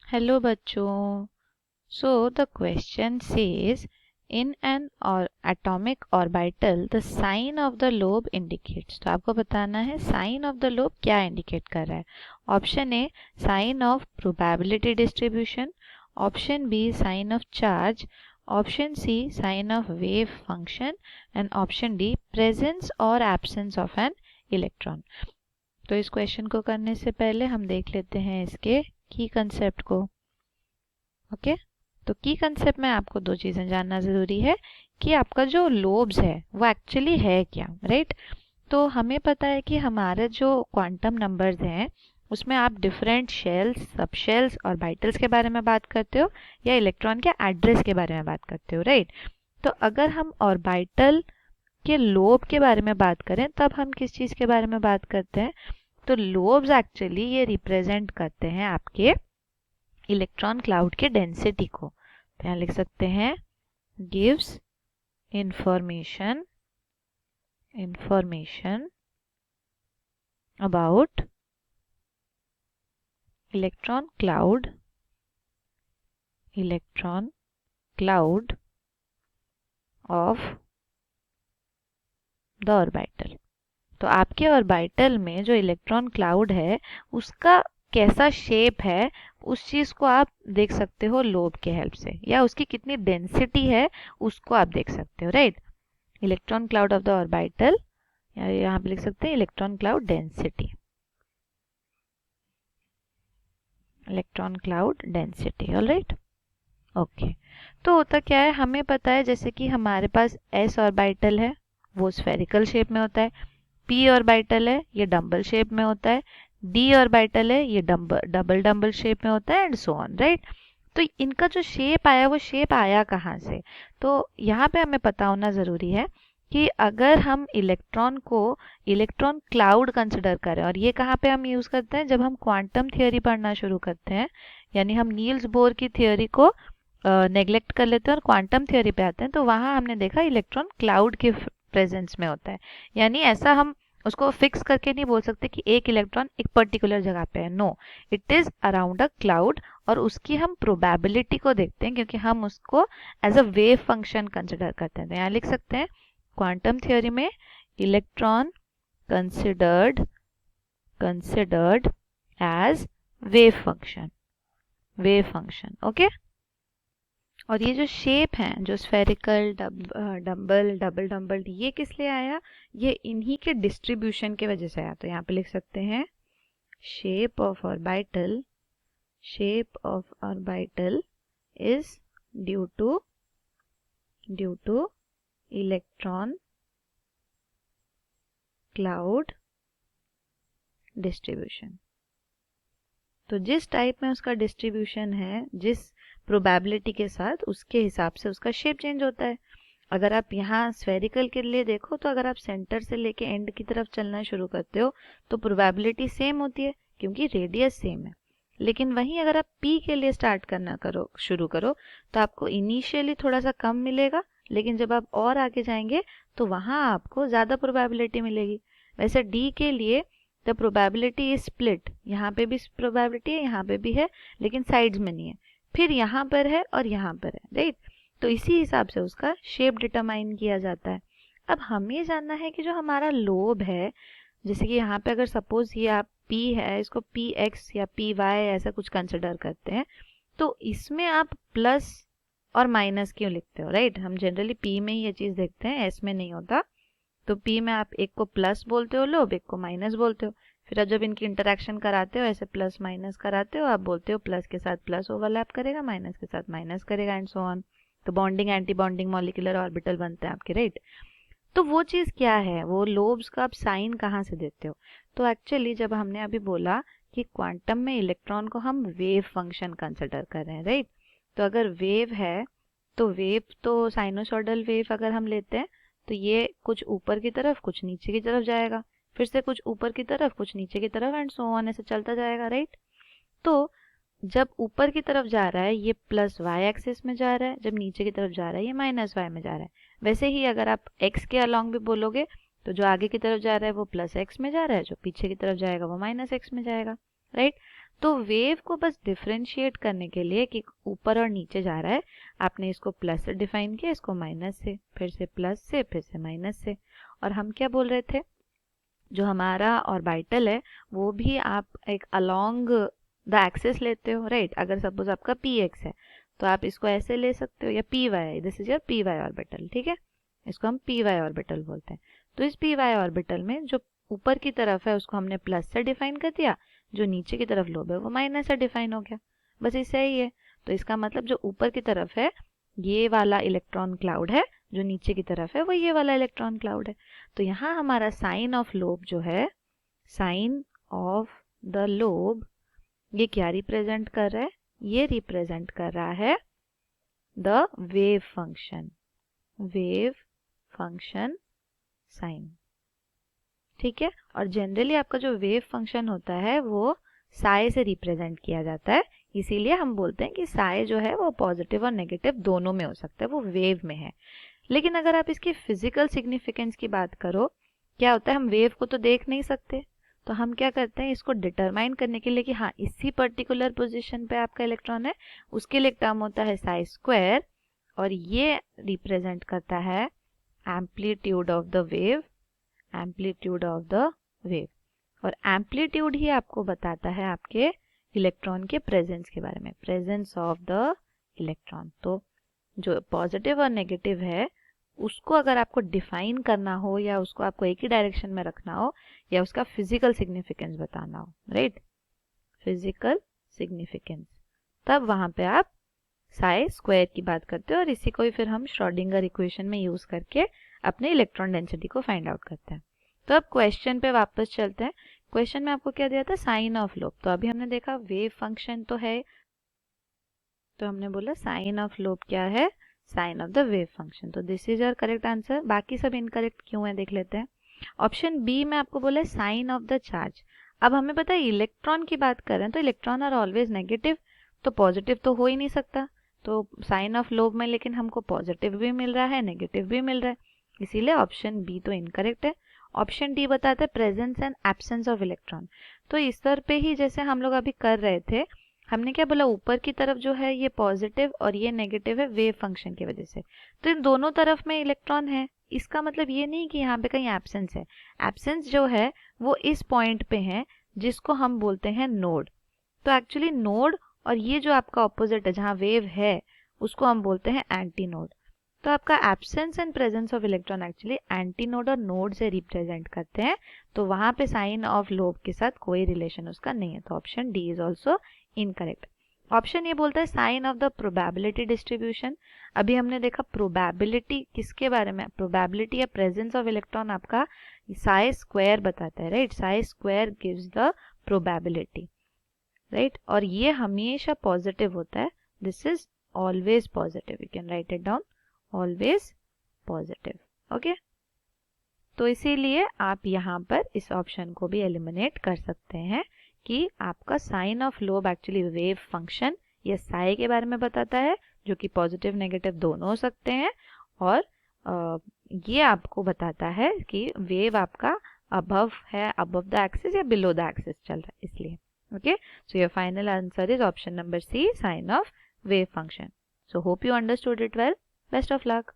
Hello बच्चों। So the question says in an और atomic orbital the sign of the lobe indicates. तो आपको बताना है साइन ऑफ द लोब क्या इंडिकेट कर रहा है। Option A sign of probability distribution, option B sign of charge, option C sign of wave function and option D presence और absence of an electron. तो इस क्वेश्चन को करने से पहले हम देख लेते हैं इसके की कंसेप्ट को। ओके तो की कंसेप्ट में आपको दो चीजें जानना जरूरी है कि आपका जो लोब्स है वो एक्चुअली है क्या, राइट। तो हमें पता है कि हमारे जो क्वांटम नंबर्स हैं उसमें आप डिफरेंट शेल्स, सब शेल्स और बाइटल्स के बारे में बात करते हो या इलेक्ट्रॉन के एड्रेस के बारे में बात करते हो, राइट। तो अगर हम ऑर्बिटल के लोब के बारे में बात करें तब हम किस चीज के बारे में बात करते हैं। तो लोब्स एक्चुअली ये रिप्रेजेंट करते हैं आपके इलेक्ट्रॉन क्लाउड के डेंसिटी को। तो यहाँ लिख सकते हैं gives information about electron cloud of the orbital. तो आपके ऑर्बिटल में जो इलेक्ट्रॉन क्लाउड है उसका कैसा शेप है उस चीज को आप देख सकते हो लोब के हेल्प से, या उसकी कितनी डेंसिटी है उसको आप देख सकते हो, right. Electron cloud of the orbital, या यहाँ पे लिख सकते हैं electron cloud density, electron cloud density, alright. Okay तो होता क्या है, हमें पता है जैसे कि हमारे पास एस ऑर्बिटल है वो स्फेरिकल शेप में होता है, पी ऑर्बिटल है ये डम्बल शेप में होता है, डी ऑर्बिटल है ये डबल डम्बल शेप में होता है एंड सो ऑन, राइट। तो इनका जो शेप आया वो शेप आया कहाँ से। तो यहाँ पे हमें पता होना जरूरी है कि अगर हम इलेक्ट्रॉन को इलेक्ट्रॉन क्लाउड कंसिडर करें, और ये कहाँ पे हम यूज करते हैं जब हम क्वांटम थियोरी पढ़ना शुरू करते हैं, यानी हम नील्स बोर की थियोरी को नेग्लेक्ट कर लेते हैं और क्वांटम थियोरी पे आते हैं, तो वहां हमने देखा इलेक्ट्रॉन क्लाउड के प्रेजेंस में होता है। यानी ऐसा हम उसको फिक्स करके नहीं बोल सकते कि एक इलेक्ट्रॉन एक पर्टिकुलर जगह पे है, no, it is around a cloud. और उसकी हम प्रोबेबिलिटी को देखते हैं क्योंकि हम उसको as a wave function consider करते हैं। तो यहाँ लिख सकते हैं क्वांटम थ्योरी में electron considered as wave function, okay. और ये जो शेप है जो स्फेरिकल, डबल डम्बल, ये किस लिए आया, ये इन्हीं के डिस्ट्रीब्यूशन की वजह से आया। तो यहाँ पे लिख सकते हैं shape of orbital is due two electron cloud distribution. तो जिस टाइप में उसका डिस्ट्रीब्यूशन है, जिस प्रोबेबिलिटी के साथ, उसके हिसाब से उसका शेप चेंज होता है। अगर आप यहाँ स्फेरिकल के लिए देखो तो अगर आप सेंटर से लेके एंड की तरफ चलना शुरू करते हो तो प्रोबेबिलिटी सेम होती है क्योंकि रेडियस सेम है। लेकिन वहीं अगर आप पी के लिए शुरू करो तो आपको इनिशियली थोड़ा सा कम मिलेगा, लेकिन जब आप और आगे जाएंगे तो वहां आपको ज्यादा प्रोबेबिलिटी मिलेगी। वैसे डी के लिए द प्रोबेबिलिटी इज स्प्लिट, यहाँ पे भी प्रोबेबिलिटी है, यहाँ पे भी है, लेकिन साइड्स में नहीं है, फिर यहाँ पर है और यहाँ पर है, राइट। तो इसी हिसाब से उसका शेप डिटरमाइन किया जाता है। अब हमें जानना है कि जो हमारा लोब है, जैसे कि यहाँ पे अगर सपोज ये आप P है, इसको पी एक्स या पी वाई ऐसा कुछ कंसिडर करते हैं, तो इसमें आप प्लस और माइनस क्यों लिखते हो, राइट। हम जनरली P में ही ये चीज देखते हैं, S में नहीं होता। तो P में आप एक को प्लस बोलते हो लोब, एक को माइनस बोलते हो, फिर जब इनकी इंटरेक्शन कराते हो ऐसे प्लस माइनस कराते हो, आप बोलते हो प्लस के साथ प्लस ओवरलैप करेगा, माइनस के साथ माइनस करेगा एंड सो ऑन। तो bonding anti bonding molecular orbital बनते हैं आपके, राइट। तो वो चीज क्या है, वो लोब्स का आप साइन कहाँ से देते हो। तो एक्चुअली जब हमने अभी बोला कि क्वांटम में इलेक्ट्रॉन को हम वेव फंक्शन कंसिडर कर रहे हैं, राइट। तो अगर वेव है तो वेव तो साइनोसॉइडल वेव अगर हम लेते हैं तो ये कुछ ऊपर की तरफ कुछ नीचे की तरफ जाएगा, फिर से कुछ ऊपर की तरफ कुछ नीचे की तरफ एंड सो ऑन, ऐसे चलता जाएगा, राइट। तो जब ऊपर की तरफ जा रहा है ये प्लस वाई एक्सिस में जा रहा है, जब नीचे की तरफ जा रहा है ये माइनस वाई में जा रहा है। वैसे ही अगर आप एक्स के अलोंग भी बोलोगे तो जो आगे की तरफ जा रहा है वो प्लस एक्स में जा रहा है, जो पीछे की तरफ जाएगा वो माइनस एक्स में जाएगा, राइट। तो वेव को बस डिफरेंशिएट करने के लिए कि ऊपर और नीचे जा रहा है, आपने इसको प्लस से डिफाइन किया, इसको माइनस से, फिर से प्लस से, फिर से माइनस से। और हम क्या बोल रहे थे, जो हमारा ऑर्बिटल है वो भी आप एक अलोंग द एक्सिस लेते हो, राइट। अगर सपोज आपका पी एक्स है तो आप इसको ऐसे ले सकते हो, या P Y, this is your P Y orbital, ठीक है। इसको हम पी वाई ऑर्बिटल बोलते हैं। तो इस पी वाई ऑर्बिटल में जो ऊपर की तरफ है उसको हमने प्लस से डिफाइन कर दिया, जो नीचे की तरफ लोब है वो माइनस से डिफाइन हो गया, बस इससे ही है। तो इसका मतलब जो ऊपर की तरफ है ये वाला इलेक्ट्रॉन क्लाउड है, जो नीचे की तरफ है वो ये वाला इलेक्ट्रॉन क्लाउड है। तो यहाँ हमारा साइन ऑफ लोब जो है, साइन ऑफ द लोब, ये क्या रिप्रेजेंट कर रहा है, ये रिप्रेजेंट कर रहा है the wave function, wave function sine, ठीक है। और जनरली आपका जो वेव फंक्शन होता है वो साई से रिप्रेजेंट किया जाता है, इसीलिए हम बोलते हैं कि साई जो है वो पॉजिटिव और नेगेटिव दोनों में हो सकता है, वो वेव में है। लेकिन अगर आप इसकी फिजिकल सिग्निफिकेंस की बात करो, क्या होता है, हम वेव को तो देख नहीं सकते, तो हम क्या करते हैं, इसको डिटरमाइन करने के लिए कि हाँ इसी पर्टिकुलर पोजीशन पे आपका इलेक्ट्रॉन है, उसके लिए एक टर्म होता है साई स्क्वायर, और ये रिप्रेजेंट करता है amplitude of the wave, amplitude of the wave. और एम्पलीट्यूड ही आपको बताता है आपके इलेक्ट्रॉन के प्रेजेंस के बारे में, प्रेजेंस ऑफ द इलेक्ट्रॉन। तो जो पॉजिटिव और नेगेटिव है उसको अगर आपको डिफाइन करना हो, या उसको आपको एक ही डायरेक्शन में रखना हो, या उसका फिजिकल सिग्निफिकेंस बताना हो, राइट, फिजिकल सिग्निफिकेंस, तब वहां पे आप साई स्क्वायर की बात करते हो, और इसी को ही फिर हम श्रोडिंगर इक्वेशन में यूज करके अपने इलेक्ट्रॉन डेंसिटी को फाइंड आउट करते हैं। तो अब क्वेश्चन पे वापस चलते हैं। क्वेश्चन में आपको क्या दिया था, साइन ऑफ लोब। तो अभी हमने देखा वेव फंक्शन तो है, तो हमने बोला साइन ऑफ लोब क्या है, sign of the wave function. तो this is your correct answer. बाकी सब इनकरेक्ट क्यों है देख लेते हैं। ऑप्शन बी में आपको बोला है साइन ऑफ द चार्ज। अब हमें पता है इलेक्ट्रॉन की बात कर रहे हैं, तो इलेक्ट्रॉन आर ऑलवेज नेगेटिव, तो पॉजिटिव तो हो ही नहीं सकता। तो साइन ऑफ लोब में लेकिन हमको पॉजिटिव भी मिल रहा है, नेगेटिव भी मिल रहा है, इसीलिए ऑप्शन बी तो इनकरेक्ट है। ऑप्शन डी बताता है presence and absence of electron. तो इस स्तर पे ही जैसे हम लोग अभी कर रहे थे, हमने क्या बोला, ऊपर की तरफ जो है ये पॉजिटिव और ये नेगेटिव है वेव फंक्शन की वजह से, तो इन दोनों तरफ में इलेक्ट्रॉन है। इसका मतलब ये नहीं कि यहाँ पे कहीं एब्सेंस है, एब्सेंस जो है वो इस पॉइंट पे है जिसको हम बोलते हैं नोड। तो एक्चुअली नोड और ये जो आपका ऑपोजिट है जहाँ वेव है उसको हम बोलते हैं एंटी नोड। तो आपका absence and presence of electron actually anti node और नोड से रिप्रेजेंट करते हैं, तो वहां पे साइन ऑफ लोब के साथ कोई रिलेशन उसका नहीं है। तो option D is also incorrect. Option ये बोलता है sign of the probability distribution. अभी हमने देखा प्रोबेबिलिटी किसके बारे में, प्रोबेबिलिटी या प्रेजेंस ऑफ इलेक्ट्रॉन आपका साई स्क्वायर बताता है, right. Sai square gives the probability, right. और ये हमेशा पॉजिटिव होता है, this is always positive, you can write it down, always positive, okay. तो इसीलिए आप यहाँ पर इस ऑप्शन को भी एलिमिनेट कर सकते हैं कि आपका sign of lobe actually wave function या साई के बारे में बताता है, जो कि पॉजिटिव नेगेटिव दोनों हो सकते हैं, और ये आपको बताता है कि वेव आपका अबव है, अबव द एक्सिस या बिलो द एक्सिस चल रहा है, इसलिए, okay. So your final answer is option number C, sign of wave function. So hope you understood it well. Best of luck.